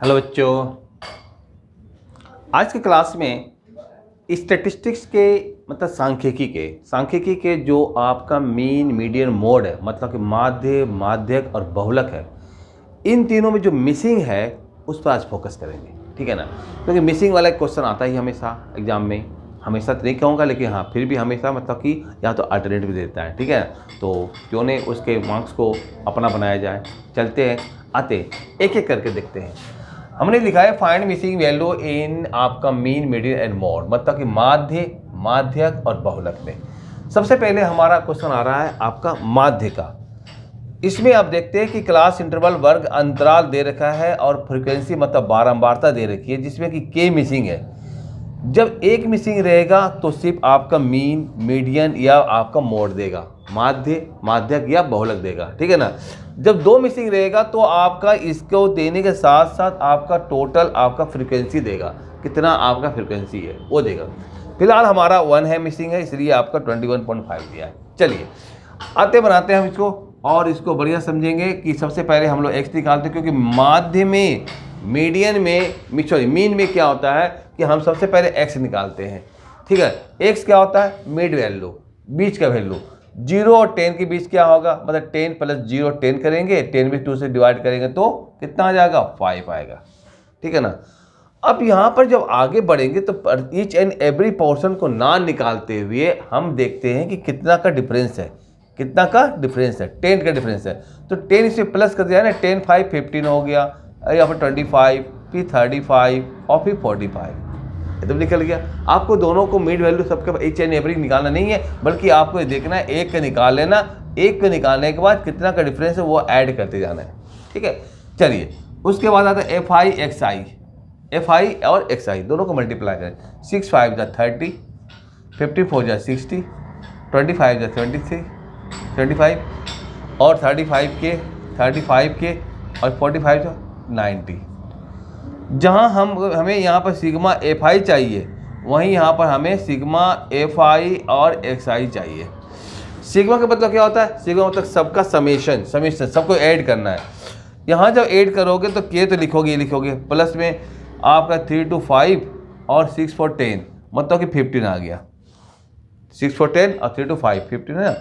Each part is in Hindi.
हेलो बच्चों, आज की क्लास में स्टैटिस्टिक्स के मतलब सांख्यिकी के जो आपका मीन मीडियन मोड है, मतलब कि माध्य, माध्यक और बहुलक है, इन तीनों में जो मिसिंग है उस पर आज फोकस करेंगे। ठीक है ना, क्योंकि मिसिंग वाला क्वेश्चन आता ही हमेशा एग्जाम में, हमेशा तो नहीं कहूँगा लेकिन हाँ फिर भी हमेशा, मतलब कि या तो अल्टरनेटिव देता है। ठीक है, तो क्यों नहीं उसके मार्क्स को अपना बनाया जाए। चलते हैं, आते एक एक करके देखते हैं। हमने लिखा है फाइंड मिसिंग वैल्यू इन आपका मीन मीडियन एंड मोड, मतलब कि माध्य, माध्यक और बहुलक में। सबसे पहले हमारा क्वेश्चन आ रहा है आपका माध्य का। इसमें आप देखते हैं कि क्लास इंटरवल वर्ग अंतराल दे रखा है और फ्रीक्वेंसी मतलब बारंबारता दे रखी है, जिसमें कि के मिसिंग है। जब एक मिसिंग रहेगा तो सिर्फ आपका मीन, मीडियन या आपका मोड देगा, माध्य, माध्यक या बहुलक देगा। ठीक है ना, जब दो मिसिंग रहेगा तो आपका इसको देने के साथ साथ आपका टोटल आपका फ्रीक्वेंसी देगा, कितना आपका फ्रीक्वेंसी है वो देगा। फिलहाल हमारा 1 है, मिसिंग है, इसलिए आपका 21.5 दिया है। चलिए आते बनाते हैं हम इसको और इसको बढ़िया समझेंगे कि सबसे पहले हम लोग एक्स निकालते हैं, क्योंकि माध्य में, मीडियन में, सॉरी मीन में क्या होता है कि हम सबसे पहले एक्स निकालते हैं। ठीक है, एक्स क्या होता है? मिड वैल्यू, बीच का वैल्यू। 0 और 10 के बीच क्या होगा, मतलब 10 + 0 10 करेंगे, 10 में 2 से डिवाइड करेंगे तो कितना आ जाएगा? 5 आएगा। ठीक है ना, अब यहाँ पर जब आगे बढ़ेंगे तो ईच एंड एवरी पोर्शन को ना निकालते हुए हम देखते हैं कि कितना का डिफरेंस है, कितना का डिफरेंस है, 10 का डिफरेंस है। तो 10 इसे प्लस कर दिया ना, 10 5 15 हो गया, यहाँ पर 25, फिर 35 और फिर 45 एकदम निकल गया। आपको दोनों को मिड वैल्यू सबके ईच एंड एवरी निकालना नहीं है, बल्कि आपको ये देखना है, एक का निकाल लेना, एक का निकालने के बाद कितना का डिफरेंस है वो ऐड करते जाना है। ठीक है, चलिए उसके बाद आता है एफ आई और एक्स आई दोनों को मल्टीप्लाई करें। 6 5 जा 30, 54 जा 60, 25 जा 75 और 35 के और 45 जा 90। जहाँ हमें यहाँ पर सिग्मा एफ आई चाहिए, वहीं यहाँ पर हमें सिग्मा एफ आई और एक्स आई चाहिए। सिग्मा का मतलब क्या होता है? सिग्मा मतलब सबका समेशन सबको ऐड करना है। यहाँ जब ऐड करोगे तो के तो लिखोगे प्लस में आपका 3 to 5 और 6 for 10, मतलब कि 15 आ गया। 6 for 10 और 3 to 5 15 है ना।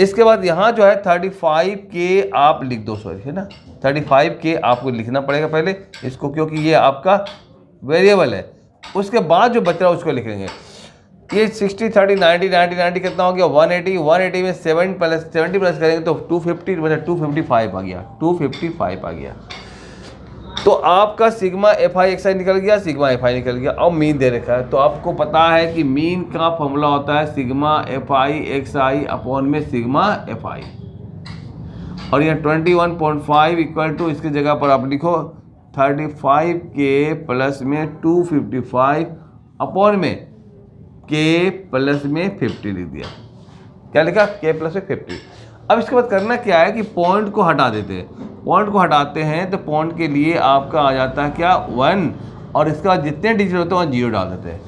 इसके बाद यहाँ जो है 35 के आप लिख दो, सॉरी है ना, 35 के आपको लिखना पड़ेगा पहले इसको, क्योंकि ये आपका वेरिएबल है। उसके बाद जो बच रहा है उसको लिखेंगे। ये 60 30 90 कितना हो गया? 180 में 70 प्लस करेंगे तो 250, मतलब 255 आ गया, 255 आ गया। तो आपका सिग्मा एफ आई एक्स आई निकल गया, सिग्मा एफ आई निकल गया। और मीन दे रखा है, तो आपको पता है कि मीन का फॉर्मूला होता है sigma F I x I upon में सिग्मा एफ आई। और ये 21.5 इक्वल टू, इसकी जगह पर आप लिखो 35 के प्लस में 255 अपॉन में के प्लस में 50 लिख दिया। क्या लिखा? के प्लस में 50। अब इसके बाद करना क्या है कि पॉइंट को हटा देते हैं। पॉइंट को हटाते हैं तो पॉइंट के लिए आपका आ जाता है क्या? 1, और इसके बाद जितने डिजिट होते हैं वहाँ 0 डाल देते हैं।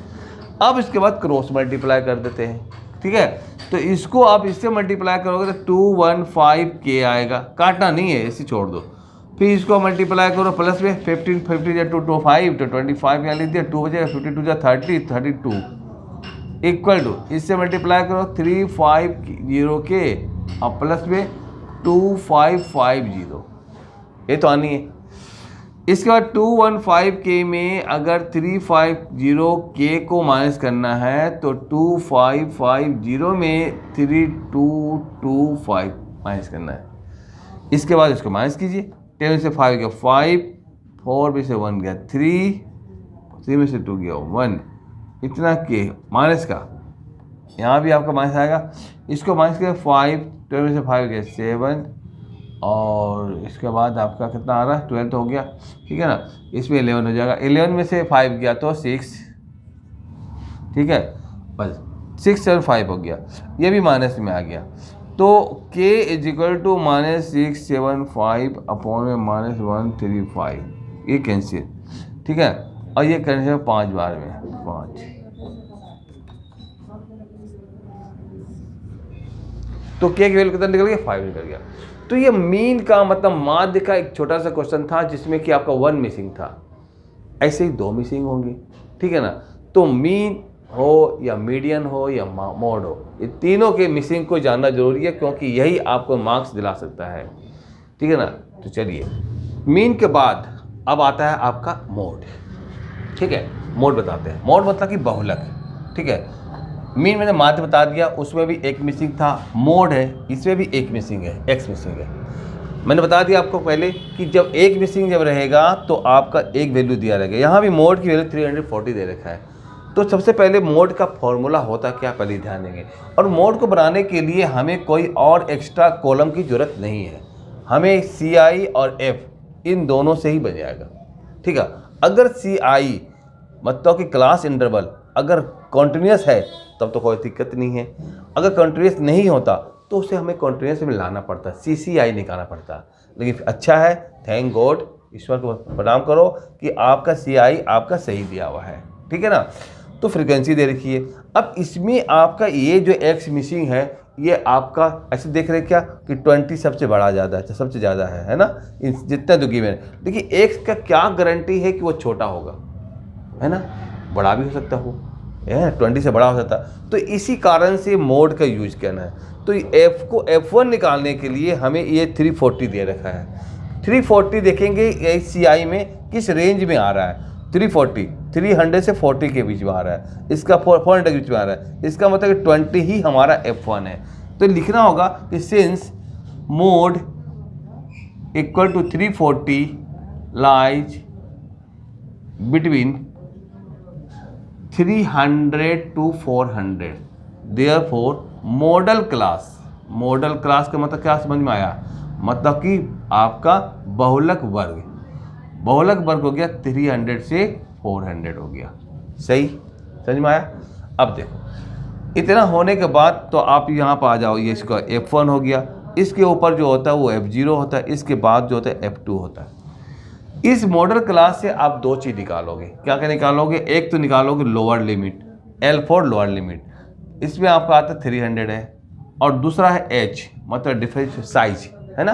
अब इसके बाद क्रॉस मल्टीप्लाई कर देते हैं। ठीक है, तो इसको आप इससे मल्टीप्लाई करोगे तो 215 के आएगा, काटना नहीं है, ऐसे छोड़ दो। फिर इसको मल्टीप्लाई करो प्लस में 15 या 2 तो 5 तो 25 यहाँ लिख दिया, 2 बचेगा, 52 या 30 32 इक्वल टू, इससे मल्टीप्लाई करो 350 के और प्लस में 2550, ये तो आनी है। इसके बाद 215 के में अगर 350 के को माइनस करना है तो 2550 में 3225 माइनस करना है। इसके बाद इसको माइनस कीजिए, 10 में से 5 गया 5, 4 में से 1 गया 3 में से 2 गया 1, इतना के माइनस का, यहाँ भी आपका माइनस आएगा। इसको माइनस किया 5, 12 में से 5 गया 7, और इसके बाद आपका कितना आ रहा है? 12 हो गया। ठीक है ना, इसमें 11 हो जाएगा, 11 में से 5 गया तो 6। ठीक है, बस 6 7 5 हो गया, ये भी माइनस में आ गया। तो k इजिकल टू -675 अपॉन में -135, ये कैंसिल। ठीक है, और ये कैंसिल 5 बार में 5, तो k की वैल्यू कितना निकल गया? 5 निकल गया। तो तो ये मीन का मतलब माध्य का एक छोटा सा क्वेश्चन था जिसमें कि आपका 1 मिसिंग था, ऐसे ही 2 मिसिंग होंगी, ठीक है ना। तो मीन हो या मीडियन हो या मोड हो, ये तीनों के मिसिंग को जानना जरूरी है, क्योंकि यही आपको मार्क्स दिला सकता है, ठीक है ना। तो चलिए, मीन के बाद अब आता है आपका मोड, ठीक है। मोड बताते हैं। मोड मतलब कि बहुलक, ठीक है। मीन मैंने माध्य बता दिया, उसमें भी एक मिसिंग था। मोड है, इसमें भी एक मिसिंग है, एक्स मिसिंग है। मैंने बता दिया आपको पहले कि जब एक मिसिंग जब रहेगा तो आपका एक वैल्यू दिया रहेगा। यहाँ भी मोड की वैल्यू 340 दे रखा है। तो सबसे पहले मोड का फॉर्मूला होता क्या, पहले ध्यान देंगे। और मोड को बनाने के लिए हमें कोई और एक्स्ट्रा कॉलम की ज़रूरत नहीं है, हमें CI और F इन दोनों से ही बन जाएगा, ठीक है। अगर CI मतलब कि क्लास इंटरवल अगर कॉन्टिन्यूस है तब तो कोई दिक्कत नहीं है, अगर कॉन्टिन्यूस नहीं होता तो उसे हमें कॉन्टिन्यूस में लाना पड़ता, CCI निकालना पड़ता। लेकिन अच्छा है, थैंक गॉड, ईश्वर को प्रणाम करो कि आपका CI आपका सही दिया हुआ है, ठीक है ना। तो फ्रीक्वेंसी दे रखी है। अब इसमें आपका ये जो एक्स मिसिंग है, ये आपका ऐसे देख रहे क्या कि 20 सबसे बड़ा ज़्यादा है, सबसे ज़्यादा है ना, जितना तो गिवन है। देखिए एक्स का क्या गारंटी है कि वो छोटा होगा, है ना, बड़ा भी हो सकता हो, 20 से बड़ा हो सकता। तो इसी कारण से मोड का यूज करना है। तो F को F1 निकालने के लिए हमें ये 340 दे रखा है। 340 देखेंगे CI में किस रेंज में आ रहा है। 300 से 40 के बीच में आ रहा है, इसका 400 के बीच में आ रहा है, इसका मतलब कि 20 ही हमारा F1 है। तो लिखना होगा कि since mode equal to 340 lies between 300 to 400, therefore modal class का मतलब क्या समझ में आया, मतलब कि आपका बहुलक वर्ग हो गया 300 से 400 हो गया, सही समझ में आया। अब देखो इतना होने के बाद तो आप यहाँ पर आ जाओ, ये इसका F1 हो गया, इसके ऊपर जो होता है वो F0 होता है, इसके बाद जो होता है F2 होता है। इस मॉडल क्लास से आप दो चीज़ निकालोगे, क्या क्या निकालोगे, एक तो निकालोगे lower limit, L for lower limit, इसमें आपका आता है 300 है, और दूसरा है H मतलब डिफरेंस साइज, है ना,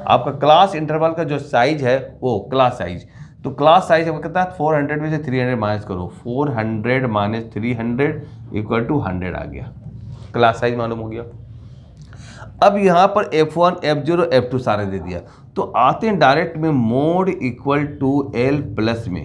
आपका क्लास इंटरवल का जो साइज है वो क्लास साइज। तो क्लास साइज आपका कितना है, 400 में से 300 माइनस करो, 400 माइनस 300 इक्वल टू 100 आ गया, क्लास साइज मालूम हो गया। अब यहाँ पर F1, F0, F2 सारे दे दिया, तो आते हैं डायरेक्ट में mode equal to L plus में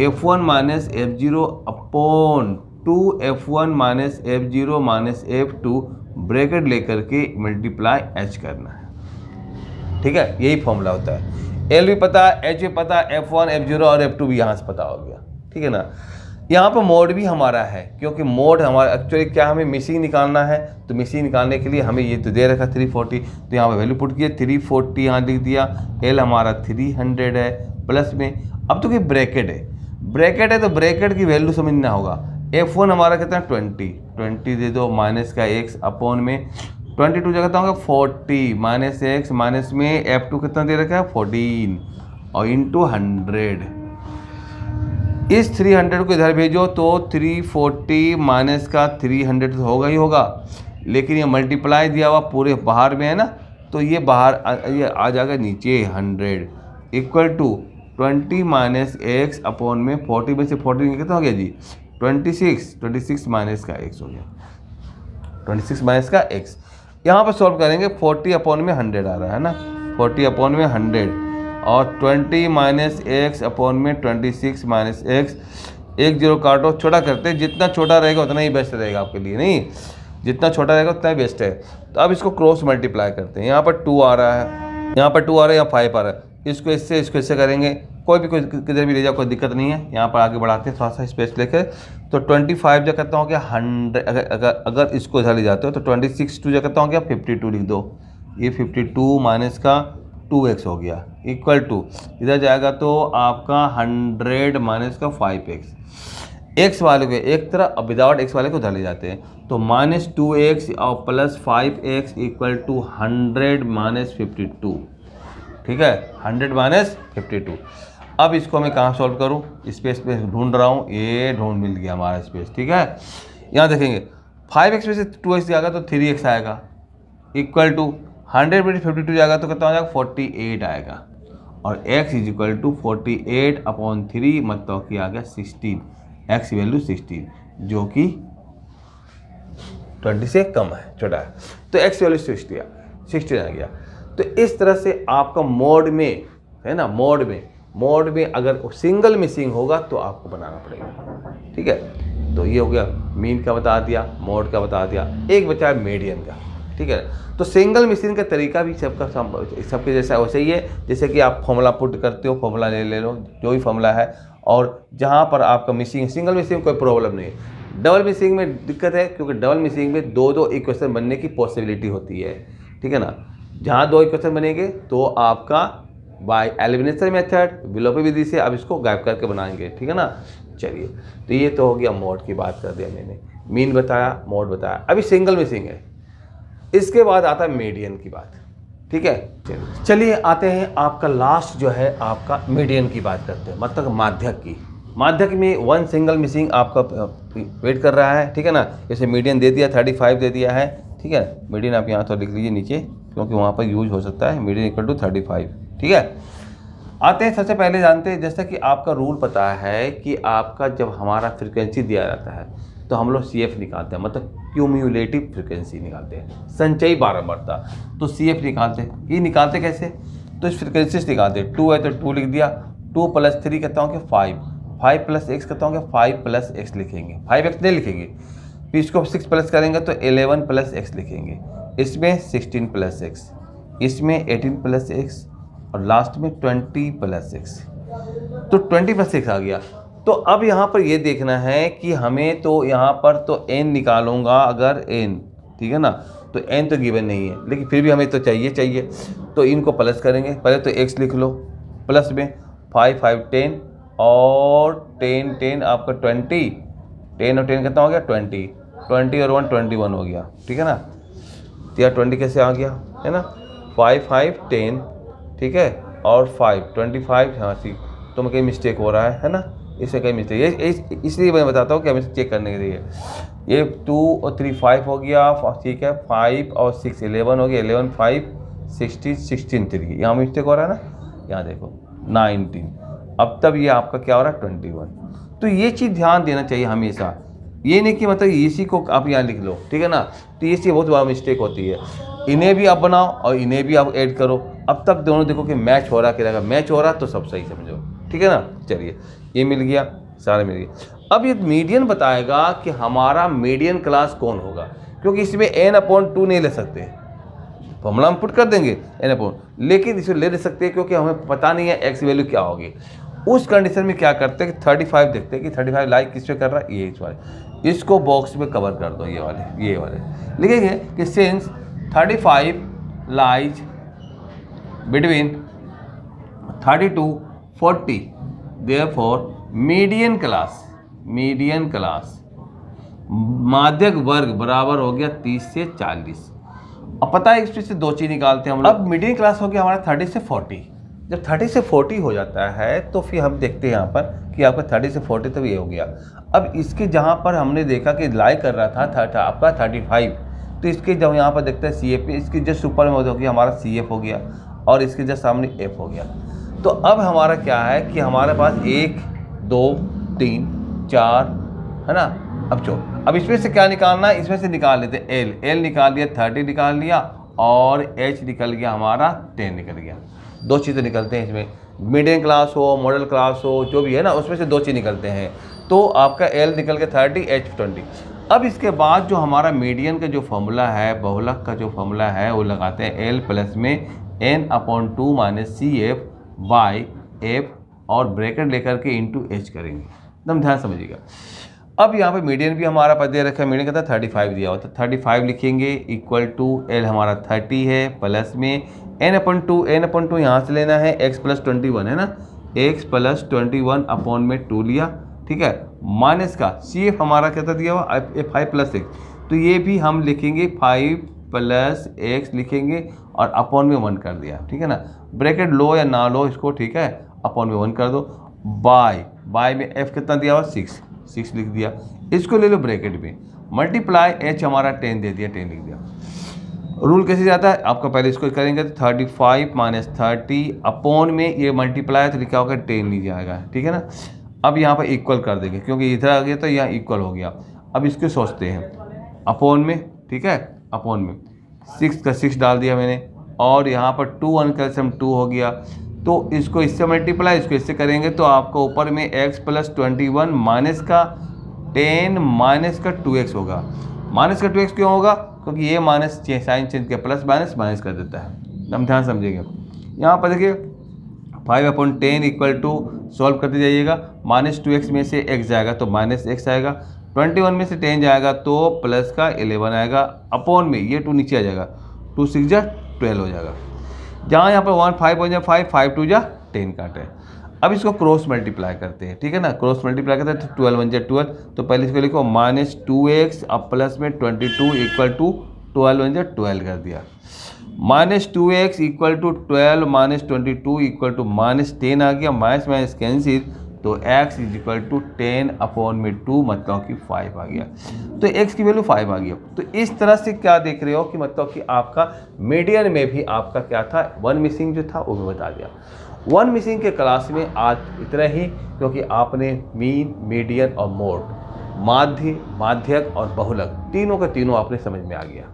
F1 minus F0 upon 2F1 minus F0 minus F2 bracket लेकर के मल्टीप्लाई H करना है, ठीक है। यही फॉर्मूला होता है। L भी पता, H भी पता, F1, F0 और F2 भी यहाँ से पता हो गया, ठीक है ना। यहाँ पर मोड भी हमारा है, क्योंकि मोड हमारा एक्चुअली क्या, हमें मिसिंग निकालना है। तो मिसिंग निकालने के लिए हमें ये तो दे रखा 340, तो यहाँ पे वैल्यू पुट किया 340, यहाँ लिख दिया। L हमारा 300 है प्लस में, अब तो कोई ब्रैकेट है तो ब्रैकेट की वैल्यू समझना होगा। F1 हमारा कितना 20 दे दो, माइनस का x अपॉन में 22 जगह कितना होगा 40 माइनस x, माइनस में F2 कितना दे रखा है 14 और इंटू 100। इस 300 को इधर भेजो तो 340 माइनस का 300 तो होगा ही होगा, लेकिन ये मल्टीप्लाई दिया हुआ पूरे बाहर में है ना, तो ये बाहर ये आ जाएगा नीचे 100 equal to 20 minus x upon में 40 में से 40 कितना हो गया जी 26 माइनस का एक्स हो गया, 26 माइनस का एक्स। यहाँ पर सॉल्व करेंगे 40 अपॉन में 100 आ रहा है ना, 40 अपॉन में 100 और 20 माइनस एक्स अपॉन में 26 माइनस एक्स, एक जीरो काटो, छोटा करते हैं, जितना छोटा रहेगा उतना ही बेस्ट रहेगा आपके लिए, नहीं जितना छोटा रहेगा उतना ही बेस्ट है। तो अब इसको क्रॉस मल्टीप्लाई करते हैं, यहाँ पर 2 आ रहा है, यहाँ पर 2 आ रहा है, यहाँ 5 आ रहा है, इसको इससे करेंगे, कोई किधर भी ले जाओ कोई दिक्कत नहीं है। यहाँ पर आगे बढ़ाते हैं थोड़ा सा स्पेस लेकर, तो 25 जगह कितना हो गया 100, अगर इसको इधर ले जाते हो तो 26 2 जगह कितना हो गया 52 लिख दो, ये 52 माइनस का 2x हो गया इक्वल टू इधर जाएगा तो आपका 100 माइनस का 5x, x वाले को एक तरह विदाउट x वाले को उधर ले जाते हैं, तो माइनस 2x और plus 5x equal to 100 minus 52, ठीक है 100 माइनस 52। अब इसको मैं कहाँ सॉल्व करूँ, स्पेस पे ढूंढ रहा हूँ, ये ढूंढ मिल गया हमारा स्पेस, ठीक है। यहाँ देखेंगे 5x में से 2x जाएगा तो 3x आएगा इक्वल टू 100 में 52 जाएगा तो कितना हो जाएगा 48 आएगा, और x इज इक्वल टू 48/3 मतलब कि आ गया 16, x की वैल्यू 16 जो कि 20 से कम है, छोटा है, तो x की वैल्यू 16 आ गया। तो इस तरह से आपका मोड में है ना, मोड में अगर सिंगल मिसिंग होगा तो आपको बनाना पड़ेगा, ठीक है। तो ये हो गया मीन का बता दिया, मोड का बता दिया, एक बचा है मीडियन का, ठीक है। तो सिंगल मिसिंग का तरीका भी सबके जैसा वैसे ही है, जैसे कि आप फॉर्मूला पुट करते हो, फॉर्मूला ले लो जो भी फॉर्मूला है, और जहाँ पर आपका मिसिंग, सिंगल मिसिंग कोई प्रॉब्लम नहीं है। डबल मिसिंग में दिक्कत है, क्योंकि डबल मिसिंग में दो इक्वेशन बनने की पॉसिबिलिटी होती है, ठीक है ना। जहाँ 2 इक्वेशन बनेंगे तो आपका बाय एलिमिनेशन मेथड, विलोपी विधि से अब इसको गायब करके बनाएंगे, ठीक है ना। चलिए, तो ये तो हो गया मोड की बात कर दिया मैंने, मीन बताया, मोड बताया। अभी सिंगल मिसिंग है, इसके बाद आता है मीडियन की बात, ठीक है। चलिए आते हैं आपका लास्ट जो है आपका मीडियन की बात करते हैं, मतलब माध्यक की। माध्यक में 1 सिंगल मिसिंग आपका वेट कर रहा है, ठीक है ना। जैसे मीडियन दे दिया 35 दे दिया है, ठीक है। मीडियन आप यहाँ तो लिख लीजिए नीचे, क्योंकि वहाँ पर यूज हो सकता है, मीडियन इक्वल टू 35, ठीक है। आते हैं, सबसे पहले जानते हैं, जैसा कि आपका रूल पता है कि आपका जब हमारा फ्रिक्वेंसी दिया जाता है तो हम लोग CF निकालते हैं, मतलब क्यूम्यूलेटिव फ्रिक्वेंसी निकालते हैं, संचयी बारंबारता। तो CF निकालते हैं, ये निकालते कैसे, तो इस फ्रिक्वेंसी से निकालते हैं। 2 है तो 2 लिख दिया, 2 + 3 कहता हूँ कि 5, 5 + x कहता हूँ कि 5 + x लिखेंगे, 5x नहीं लिखेंगे, फिर इसको 6 प्लस करेंगे तो 11 + x लिखेंगे, इसमें 16 + x, इसमें 18 + x, और लास्ट में 20 + x, तो 20 + x आ गया। तो अब यहाँ पर ये देखना है कि हमें तो यहाँ पर तो n निकालूंगा, अगर n, ठीक है ना, तो n तो गिवन नहीं है, लेकिन फिर भी हमें तो चाहिए, तो इनको प्लस करेंगे। पहले तो x लिख लो, प्लस में 5 5 10 और 10 आपका 20, 10 और 10 कितना हो गया 20, 20 और 1 21 हो गया, ठीक है ना। तो यार 20 कैसे आ गया, है ना, 5 5 10, ठीक है, और 5 25, हाँ ठीक, तो मैं कहीं मिस्टेक हो रहा है ना, इससे कहीं मिस्टेक, ये इसलिए मैं बताता हूँ कि हमें चेक करने के लिए। ये 2 और 3 5 हो गया, ठीक है, 5 और 6 11 हो गया, 11 5 16 16 3, यहाँ मिस्टेक हो रहा है ना, यहाँ देखो 19, अब तब ये आपका क्या हो रहा है 21। तो ये चीज़ ध्यान देना चाहिए हमेशा, ये नहीं कि मतलब इसी को आप यहाँ लिख लो, ठीक है ना। तो ये बहुत बड़ा मिस्टेक होती है, इन्हें भी आप बनाओ और इन्हें भी आप ऐड करो, अब तब दोनों देखो कि मैच हो रहा है, कि मैच हो रहा तो सब सही समझो, ठीक है ना। चलिए, ये मिल गया, सारा मिल गया। अब ये मीडियन बताएगा कि हमारा मीडियन क्लास कौन होगा, क्योंकि इसमें n/2 नहीं ले सकते, फॉर्मूला हम पुट कर देंगे n/, लेकिन इसे ले सकते हैं क्योंकि हमें पता नहीं है x वैल्यू क्या होगी। उस कंडीशन में क्या करते हैं कि 35 देखते हैं कि 35 लाइक किस पे कर रहा है, ये इस वाले, इसको बॉक्स में कवर कर दो, ये वाले लिखेंगे कि since 35 lies between 32 40, therefore median class माध्यक वर्ग बराबर हो गया 30 से 40। अब पता है इसमें से 2 चीज़ निकालते हैं हम लोग। अब मीडियन क्लास हो गया हमारा 30 से 40, जब 30 से 40 हो जाता है तो फिर हम देखते हैं यहाँ पर कि आपका 30 से 40 तो ये हो गया। अब इसके जहाँ पर हमने देखा कि लाई कर रहा था आपका 35, तो इसके जब यहाँ पर देखते हैं CF, इसके जस्ट ऊपर में हो गया हमारा CF हो गया, और इसके जस्ट सामने F हो गया। तो अब हमारा क्या है कि हमारे पास 1 2 3 4 है ना। अब इसमें से क्या निकालना है, इसमें से निकाल लेते हैं L निकाल लिया, 30 निकाल लिया, और H निकल गया हमारा 10 निकल गया। 2 चीज़ें निकलते हैं इसमें, मीडियम क्लास हो, मॉडल क्लास हो, जो भी है ना, उसमें से 2 चीज़ निकलते हैं। तो आपका L निकल गया 30, H 20। अब इसके बाद जो हमारा मीडियन का जो फॉर्मूला है, बहुलक का जो फॉर्मूला है, वो लगाते हैं L प्लस में n/2 - CF बाई F, और ब्रैकेट लेकर के इंटू H करेंगे, एकदम ध्यान समझिएगा। अब यहाँ पे मीडियन भी हमारा पर दे रखा है, मीडियन का था 35 दिया हुआ, तो 35 लिखेंगे इक्वल टू L हमारा 30 है, प्लस में n/2 यहाँ से लेना है, x + 21 है ना, x + 21 अपॉन में 2 लिया, ठीक है, माइनस का CF हमारा क्या था दिया हुआ 5 + x, तो ये भी हम लिखेंगे 5 + x लिखेंगे, और अपॉन में 1 कर दिया, ठीक है ना। ब्रैकेट लो या ना लो इसको, ठीक है, अपॉन में 1 कर दो, बाय में f कितना दिया हुआ 6 लिख दिया, इसको ले लो ब्रैकेट में, मल्टीप्लाई h हमारा 10 दे दिया, 10 लिख दिया। रूल कैसे जाता है आपका, पहले इसको करेंगे तो 35 माइनस 30 अपॉन में ये मल्टीप्लाई तो लिखा होगा 10 नीचे आएगा, ठीक है ना। अब यहाँ पर इक्वल कर देंगे क्योंकि इधर आ गया तो यहाँ इक्वल हो गया। अब इसको सोचते हैं अपोन में, ठीक है, अपोन में 6 का 6 डाल दिया मैंने, और यहाँ पर 2 1 का सम 2 हो गया। तो इसको इससे मल्टीप्लाई, इसको इससे करेंगे तो आपको ऊपर में x प्लस 21 माइनस का 10 माइनस का 2x होगा। माइनस का 2x क्यों होगा, क्योंकि ये माइनस साइन चेंज के प्लस माइनस माइनस कर देता है। हम ध्यान समझेंगे। यहाँ पर देखिए 5/10 इक्वल टू सॉल्व करते जाइएगा, माइनस 2x में से x जाएगा तो माइनस x आएगा, 21 में से 10 जाएगा तो प्लस का 11 आएगा, अपॉन में ये 2 नीचे आ जाएगा, 2 6 जा 12 हो जाएगा। जहाँ यहाँ पर 1 5 1 जा 5 5 2 जा 10 काटे। अब इसको क्रॉस मल्टीप्लाई करते हैं, ठीक है ना, क्रॉस मल्टीप्लाई करते हैं तो 12 1 जा 12, तो पहले इसको लिखो माइनस 2x अब प्लस में 22 इक्वल टू 12 1 जा 12 कर दिया, minus 2x equal to 12 minus 22 equal to minus 10 आ गया, माइनस माइनस कैंसिल तो x is equal to 10 upon में 2 मतलब कि 5 आ गया। तो x की वैल्यू 5 आ गया। तो इस तरह से क्या देख रहे हो कि मतलब कि आपका मीडियन में भी आपका क्या था, 1 मिसिंग जो था वो भी बता दिया। 1 मिसिंग के क्लास में आज इतना ही, क्योंकि आपने मीन, मीडियन और मोड, माध्य, माध्यक और बहुलक तीनों का तीनों आपने समझ में आ गया।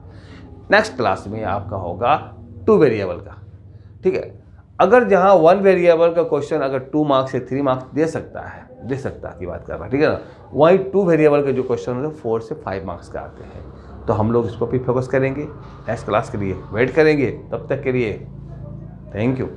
नेक्स्ट क्लास में आपका होगा 2 वेरिएबल का, ठीक है। अगर जहाँ 1 वेरिएबल का क्वेश्चन अगर 2 मार्क्स से 3 मार्क्स दे सकता है की बात कर रहा है, ठीक है ना, वहीं 2 वेरिएबल के जो क्वेश्चन होते हैं 4 से 5 मार्क्स का आते हैं। तो हम लोग इस पर भी फोकस करेंगे। नेक्स्ट क्लास के लिए वेट करेंगे, तब तक के लिए थैंक यू।